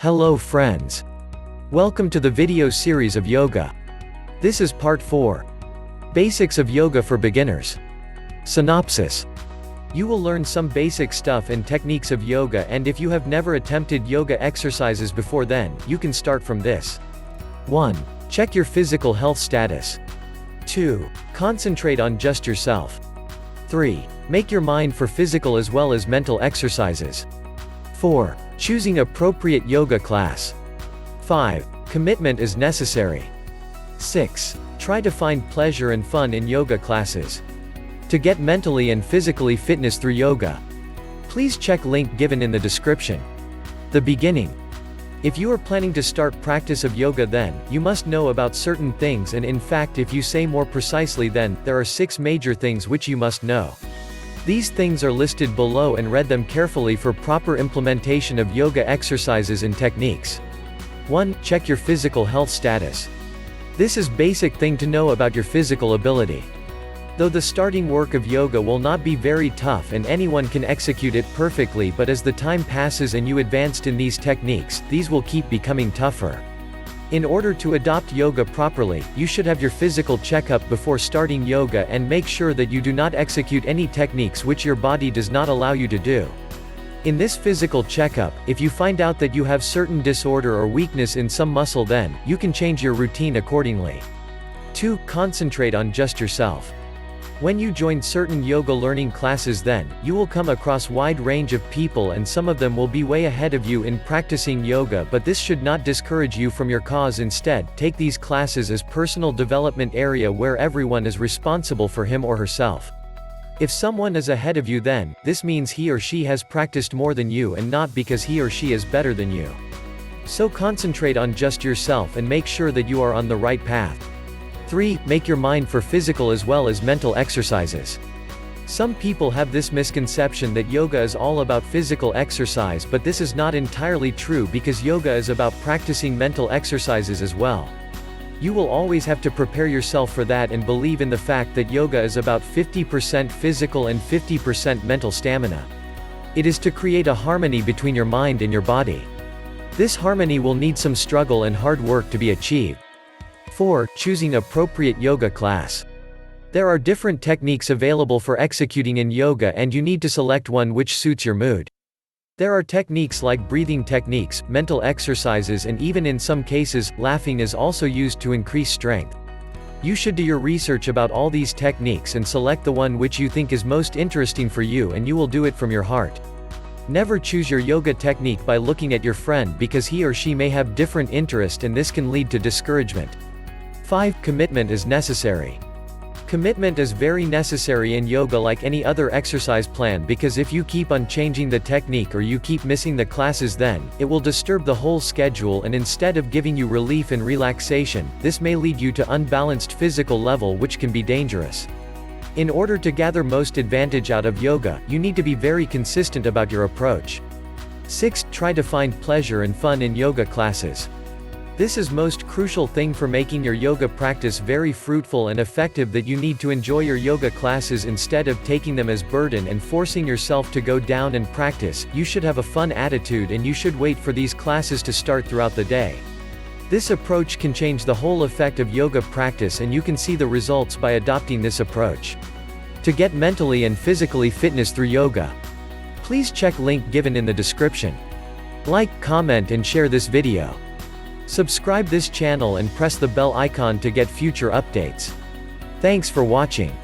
Hello friends. Welcome to the video series of yoga. This is part 4. Basics of yoga for beginners. Synopsis. You will learn some basic stuff and techniques of yoga, and if you have never attempted yoga exercises before, then you can start from this. 1. Check your physical health status. 2. Concentrate on just yourself. 3. Make your mind for physical as well as mental exercises. 4. Choosing appropriate yoga class. 5. Commitment is necessary. 6. Try to find pleasure and fun in yoga classes. To get mentally and physically fitness through yoga, please check link given in the description. The beginning. If you are planning to start practice of yoga, then you must know about certain things, and in fact, if you say more precisely, then there are 6 major things which you must know. These things are listed below, and read them carefully for proper implementation of yoga exercises and techniques. 1. Check your physical health status. This is basic thing to know about your physical ability. Though the starting work of yoga will not be very tough and anyone can execute it perfectly, but as the time passes and you advanced in these techniques, these will keep becoming tougher. In order to adopt yoga properly, you should have your physical checkup before starting yoga and make sure that you do not execute any techniques which your body does not allow you to do. In this physical checkup, if you find out that you have certain disorder or weakness in some muscle, then you can change your routine accordingly. 2. Concentrate on just yourself. When you join certain yoga learning classes, then you will come across wide range of people, and some of them will be way ahead of you in practicing yoga, but this should not discourage you from your cause. Instead, take these classes as personal development area where everyone is responsible for him or herself. If someone is ahead of you, then this means he or she has practiced more than you, and not because he or she is better than you. So concentrate on just yourself and make sure that you are on the right path. 3. Make your mind for physical as well as mental exercises. Some people have this misconception that yoga is all about physical exercise, but this is not entirely true, because yoga is about practicing mental exercises as well. You will always have to prepare yourself for that and believe in the fact that yoga is about 50% physical and 50% mental stamina. It is to create a harmony between your mind and your body. This harmony will need some struggle and hard work to be achieved. 4. Choosing appropriate yoga class. There are different techniques available for executing in yoga, and you need to select one which suits your mood. There are techniques like breathing techniques, mental exercises, and even in some cases, laughing is also used to increase strength. You should do your research about all these techniques and select the one which you think is most interesting for you, and you will do it from your heart. Never choose your yoga technique by looking at your friend, because he or she may have different interest, and this can lead to discouragement. 5. Commitment is necessary. Commitment is very necessary in yoga, like any other exercise plan, because if you keep on changing the technique or you keep missing the classes, then it will disturb the whole schedule, and instead of giving you relief and relaxation, this may lead you to unbalanced physical level, which can be dangerous. In order to gather most advantage out of yoga, you need to be very consistent about your approach. 6. Try to find pleasure and fun in yoga classes. This is most crucial thing for making your yoga practice very fruitful and effective, that you need to enjoy your yoga classes instead of taking them as burden and forcing yourself to go down and practice. You should have a fun attitude, and you should wait for these classes to start throughout the day. This approach can change the whole effect of yoga practice, and you can see the results by adopting this approach. To get mentally and physically fitness through yoga, please check link given in the description. Like, comment, and share this video. Subscribe this channel and press the bell icon to get future updates. Thanks for watching.